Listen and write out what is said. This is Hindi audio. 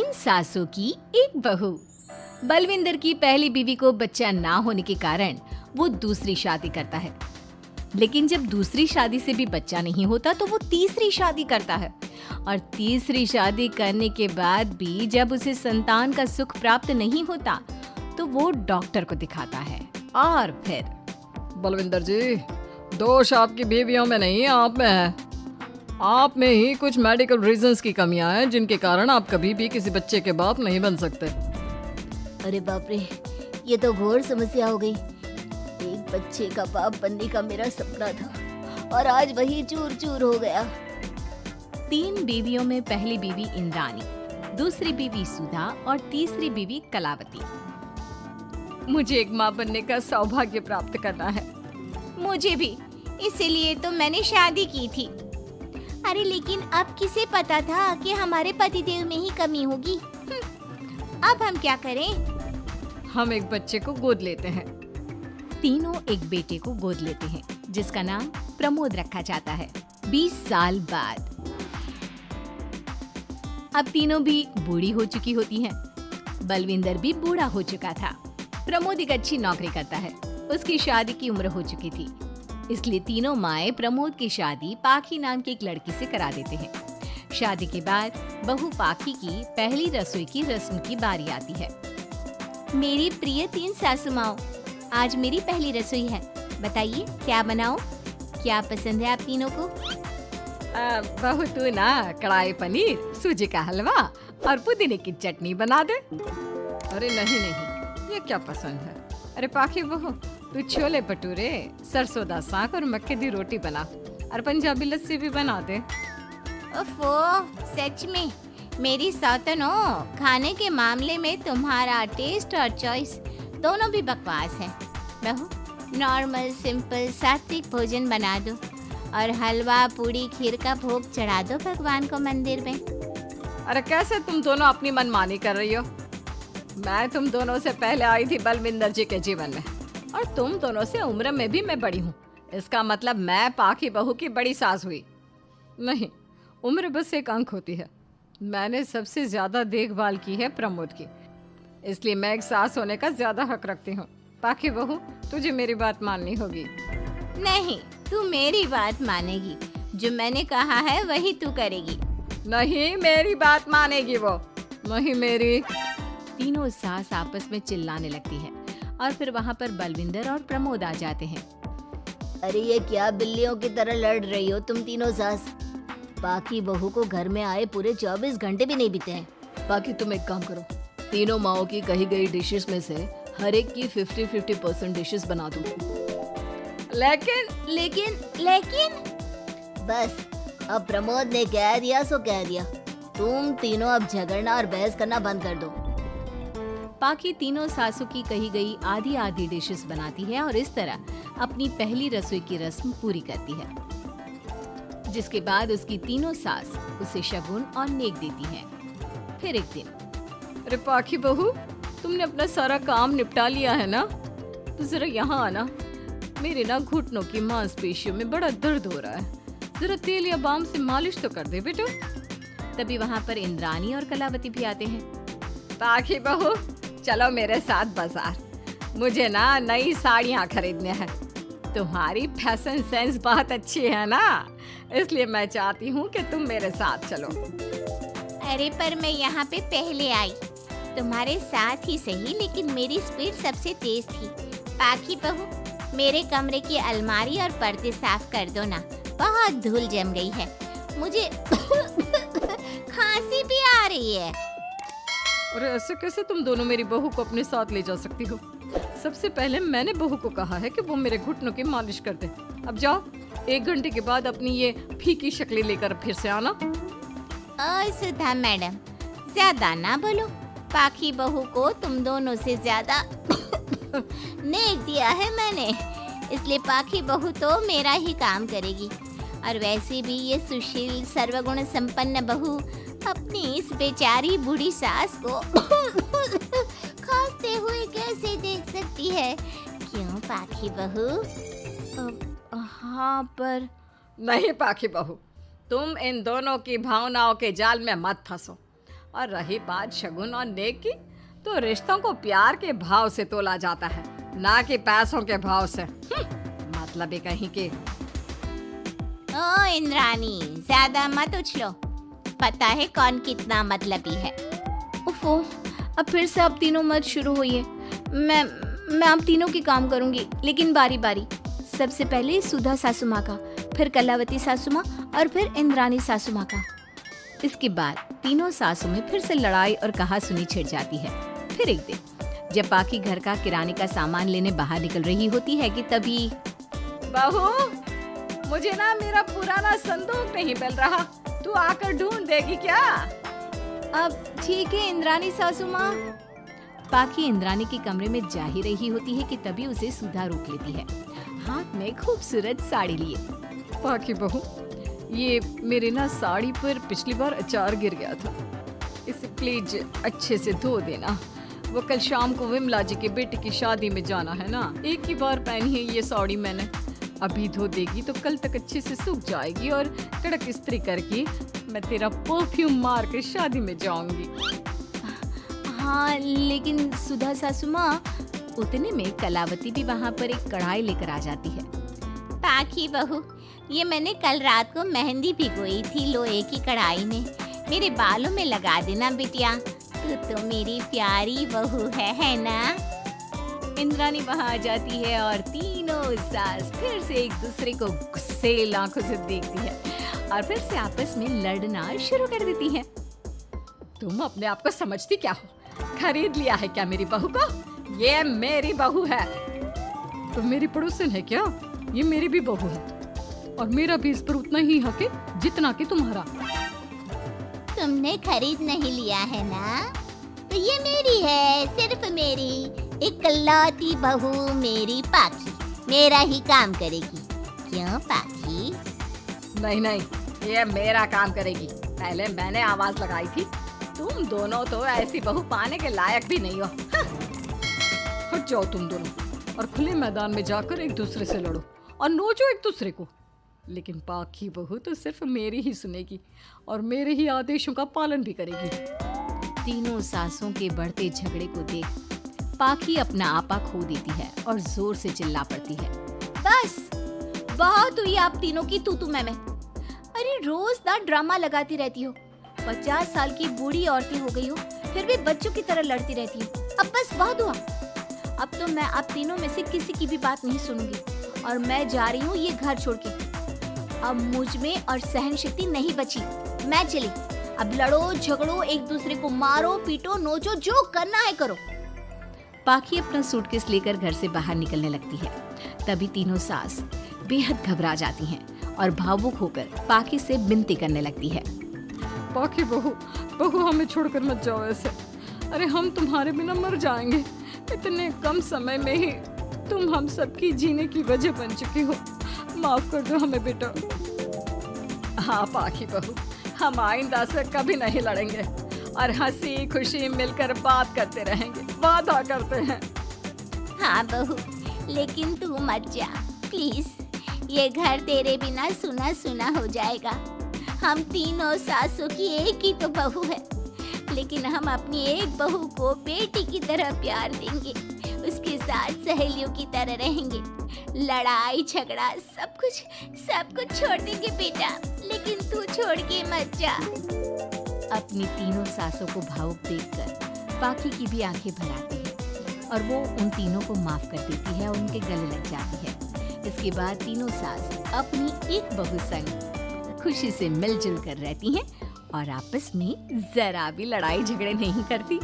तीन सासों की एक बहू। बलविंदर की पहली बीवी को बच्चा ना होने के कारण वो दूसरी शादी करता है, लेकिन जब दूसरी शादी से भी बच्चा नहीं होता तो वो तीसरी शादी करता है और तीसरी शादी करने के बाद भी जब उसे संतान का सुख प्राप्त नहीं होता तो वो डॉक्टर को दिखाता है और फिर बलविंदर जी, दोष आपकी बीवियों में नहीं आप में है। आप में ही कुछ मेडिकल रीजंस की कमियां हैं जिनके कारण आप कभी भी किसी बच्चे के बाप नहीं बन सकते। अरे बाप रे, ये तो घोर समस्या हो गई। एक बच्चे का बाप बनने का मेरा सपना था और आज वही चूर चूर हो गया। तीन बीवियों में पहली बीवी इंद्राणी, दूसरी बीवी सुधा और तीसरी बीवी कलावती। मुझे एक माँ बनने का सौभाग्य प्राप्त करना है। मुझे भी, इसीलिए तो मैंने शादी की थी। अरे लेकिन अब किसे पता था कि हमारे पतिदेव में ही कमी होगी। अब हम क्या करें? हम एक बच्चे को गोद लेते हैं। तीनों एक बेटे को गोद लेते हैं जिसका नाम प्रमोद रखा जाता है। 20 साल बाद अब तीनों भी बूढ़ी हो चुकी होती हैं। बलविंदर भी बूढ़ा हो चुका था। प्रमोद एक अच्छी नौकरी करता है। उसकी शादी की उम्र हो चुकी थी, इसलिए तीनों माएं प्रमोद की शादी पाखी नाम की एक लड़की से करा देते हैं। शादी के बाद बहू पाखी की पहली रसोई की रस्म की बारी आती है। मेरी प्रिय तीन सासू माओ, आज मेरी पहली रसोई है। बताइए क्या बनाऊं? क्या पसंद है आप तीनों को? बहू तू ना कढ़ाई पनीर, सूजी का हलवा और पुदीने की चटनी बना दे। अरे नहीं नहीं, ये क्या पसंद है? अरे पाखी बहू, तू छोले भटूरे, सरसों दा साग और मक्के दी रोटी बना और पंजाबी लस्सी भी बना दे। ओफो, सच में मेरी सौतनो, खाने के मामले में तुम्हारा टेस्ट और चॉइस दोनों भी बकवास है। बहू, नॉर्मल सिंपल सात्विक भोजन बना दो और हलवा पूड़ी खीर का भोग चढ़ा दो भगवान को मंदिर में। अरे कैसे तुम दोनों अपनी मनमानी कर रही हो? मैं तुम दोनों से पहले आई थी बलविंदर जी के जीवन में और तुम दोनों से उम्र में भी मैं बड़ी हूँ। इसका मतलब मैं पाखी बहू की बड़ी सास हुई? नहीं, उम्र बस एक अंक होती है। मैंने सबसे ज्यादा देखभाल की है प्रमोद की, इसलिए मैं एक सास होने का ज्यादा हक रखती हूँ। पाखी बहू, तुझे मेरी बात माननी होगी। नहीं, तू मेरी बात मानेगी। जो मैंने कहा है वही तू करेगी। नहीं, मेरी बात मानेगी वो। नहीं मेरी। तीनों सास आपस में चिल्लाने लगती है और फिर वहाँ पर बलविंदर और प्रमोद आ जाते हैं। अरे ये क्या बिल्लियों की तरह लड़ रही हो तुम तीनों सास? बाकी बहू को घर में आए पूरे 24 घंटे भी नहीं बीते हैं। बाकी तुम एक काम करो, तीनों माओं की कही गई डिशेस में से हर एक की 50-50% डिशेस बना दो। लेकिन बस, अब प्रमोद ने कह दिया सो कह दिया। तुम तीनों अब झगड़ना और बहस करना बंद कर दो। पाखी तीनों सासों की कही गई आधी आधी डिशेस बनाती है और इस तरह अपनी पहली रसोई की रस्म पूरी करती है, जिसके बाद उसकी तीनों सास उसे शगुन और नेक देती हैं। फिर एक दिन, अरे पाखी बहू, तुमने अपना सारा काम निपटा लिया है ना? तो जरा यहाँ आना। मेरे ना घुटनों की मांसपेशियों में बड़ा दर्द हो रहा है। जरा तेल या बाम से मालिश तो कर दे बेटा। तभी वहाँ पर इंद्राणी और कलावती भी आते हैं। पाखी बहू, चलो मेरे साथ बाजार। मुझे ना नई साड़ियाँ खरीदने हैं। तुम्हारी फैशन सेंस बहुत अच्छी है ना, इसलिए मैं चाहती हूँ कि तुम मेरे साथ चलो। अरे पर मैं यहाँ पे पहले आई, तुम्हारे साथ ही सही, लेकिन मेरी स्पीड सबसे तेज थी। पाखी बहू, मेरे कमरे की अलमारी और पर्दे साफ कर दो ना, बहुत धूल जम गई है। मुझे खांसी भी आ रही है। अरे ऐसे कैसे तुम दोनों मेरी बहू को अपने साथ ले जा सकती हो? सबसे पहले मैंने बहू को कहा है कि वो मेरे घुटनों की मालिश कर दे। अब जाओ, 1 घंटे के बाद अपनी ये फीकी शक्लें लेकर फिर से आना। सुधा मैडम, ज्यादा ना बोलो। पाखी बहू को तुम दोनों से ज्यादा नेक दिया है मैंने, इसलिए पाखी बहू तो मेरा ही काम करेगी। और वैसे भी ये सुशील सर्वगुण संपन्न बहू अपनी इस बेचारी बूढ़ी सास को खांसते हुए कैसे देख सकती है? क्यों पाखी बहू? हाँ, पर नहीं पाखी बहू, तुम इन दोनों की भावनाओं के जाल में मत फंसो। और रही बात शगुन और नेक की, तो रिश्तों को प्यार के भाव से तोला जाता है, ना कि पैसों के भाव से। मतलब ही कहीं के। ओ इंद्रानी, ज्यादा मत उछलो, पता है कौन कितना मतलबी है। ओफो, अब फिर से आप तीनों मत शुरू होइए। मैं आप तीनों की काम करूंगी, लेकिन बारी बारी। सबसे पहले सुधा सासू माँ का, फिर कलावती सासू माँ और फिर इंद्रानी सासू माँ का। इसके बाद तीनों सासू में फिर से लड़ाई और कहासुनी छिड़ जाती है। फिर एक दिन जब पाखी घर का किराने का सामान लेने बाहर निकल रही होती है कि तभी बहू, मुझे ना मेरा पुराना संदूक नहीं मिल रहा, तू आकर ढूंढ देगी क्या? अब ठीक है इंद्रानी सासू माँ। पाखी इंद्रानी के कमरे में जा ही रही होती है कि तभी उसे सुधा रोक लेती है, हाथ में खूबसूरत साड़ी लिए। पाखी बहू, ये मेरे ना साड़ी पर पिछली बार अचार गिर गया था, इसे प्लीज अच्छे से धो देना। वो कल शाम को विमला जी के बेटे की शादी में जाना है ना, एक ही बार पहनी है ये साड़ी मैंने। अभी धो देगी तो कल तक अच्छे से सूख जाएगी और कड़क इस्त्री करके मैं तेरा परफ्यूम मार के शादी में जाऊंगी। हाँ, लेकिन सुधा सासू माँ। उतने में कलावती भी वहाँ पर एक कढ़ाई लेकर आ जाती है। पाखी बहू, ये मैंने कल रात को मेहंदी भिगोई थी लोहे की कढ़ाई में, मेरे बालों में लगा देना बिटिया, तू तो मेरी प्यारी बहू है ना? इंद्रानी वहाँ आ जाती है और तीनों सास फिर से एक दूसरे को गुस्सेल आंखों से देखती है और फिर से आपस में लड़ना शुरू कर देती है। तुम अपने आप को समझती क्या हो? खरीद लिया है क्या मेरी बहू को? ये मेरी बहू है। तो मेरी पड़ोसन है क्या? ये मेरी भी बहू है और मेरा भी इस पर उतना ही हक है जितना कि तुम्हारा। तुमने खरीद नहीं लिया है ना, तो ये मेरी है, सिर्फ मेरी, इकलौती बहू मेरी पाखी, मेरा ही काम करेगी। क्यों पाखी? नहीं नहीं, ये मेरा काम करेगी। पहले मैंने आवाज लगाई थी। तुम दोनों तो ऐसी बहू पाने के लायक भी नहीं हो। हट जाओ तुम दोनों और खुले मैदान में जाकर एक दूसरे से लड़ो और नोचो एक दूसरे को। लेकिन पाखी बहू तो सिर्फ मेरी ही सुनेगी और मेरे ही आदेशों का पालन भी करेगी। तीनों सासों के बढ़ते झगड़े को देख पाखी अपना आपा खो देती है और जोर से चिल्ला पड़ती है। बस बहुत हुई आप तीनों की तू मैं। अरे रोज ना ड्रामा लगाती रहती हो। 50 साल की बूढ़ी औरतें हो गई हो, फिर भी बच्चों की तरह लड़ती रहती हो। अब बस बहुत हुआ। अब तो मैं आप तीनों में से किसी की भी बात नहीं सुनूंगी और मैं जा रही हूँ ये घर छोड़ के। अब मुझ में और सहन शक्ति नहीं बची, मैं चली। अब लड़ो झगड़ो, एक दूसरे को मारो पीटो नोचो, जो करना है करो। पाखी अपना सूटकेस लेकर घर से बाहर निकलने लगती है। तभी तीनों सास बेहद घबरा जाती हैं और भावुक होकर पाखी से विनती करने लगती है। पाखी बहू हमें छोड़कर मत जाओ ऐसे। अरे हम तुम्हारे बिना मर जाएंगे। इतने कम समय में ही तुम हम सबकी जीने की वजह बन चुकी हो। माफ कर दो हमें बेटा। हाँ पाखी बहू, हम आइंदा से कभी नहीं लड़ेंगे और हंसी खुशी मिलकर बात करते रहेंगे, वादा करते हैं। हाँ बहू, लेकिन तू मत जा प्लीज, ये घर तेरे बिना सुना सुना हो जाएगा। हम तीनों सासों की एक ही तो बहू है, लेकिन हम अपनी एक बहू को बेटी की तरह प्यार देंगे, उसके साथ सहेलियों की तरह रहेंगे। लड़ाई झगड़ा सब कुछ छोड़ देंगे बेटा, लेकिन तू छोड़ के मत जा। अपनी तीनों सासों को भावुक देखकर पाखी की भी आंखें भर आती है और वो उन तीनों को माफ कर देती है और उनके गले लग जाती है। इसके बाद तीनों सास अपनी एक बहू संग खुशी से मिलजुल कर रहती हैं और आपस में जरा भी लड़ाई झगड़े नहीं करती।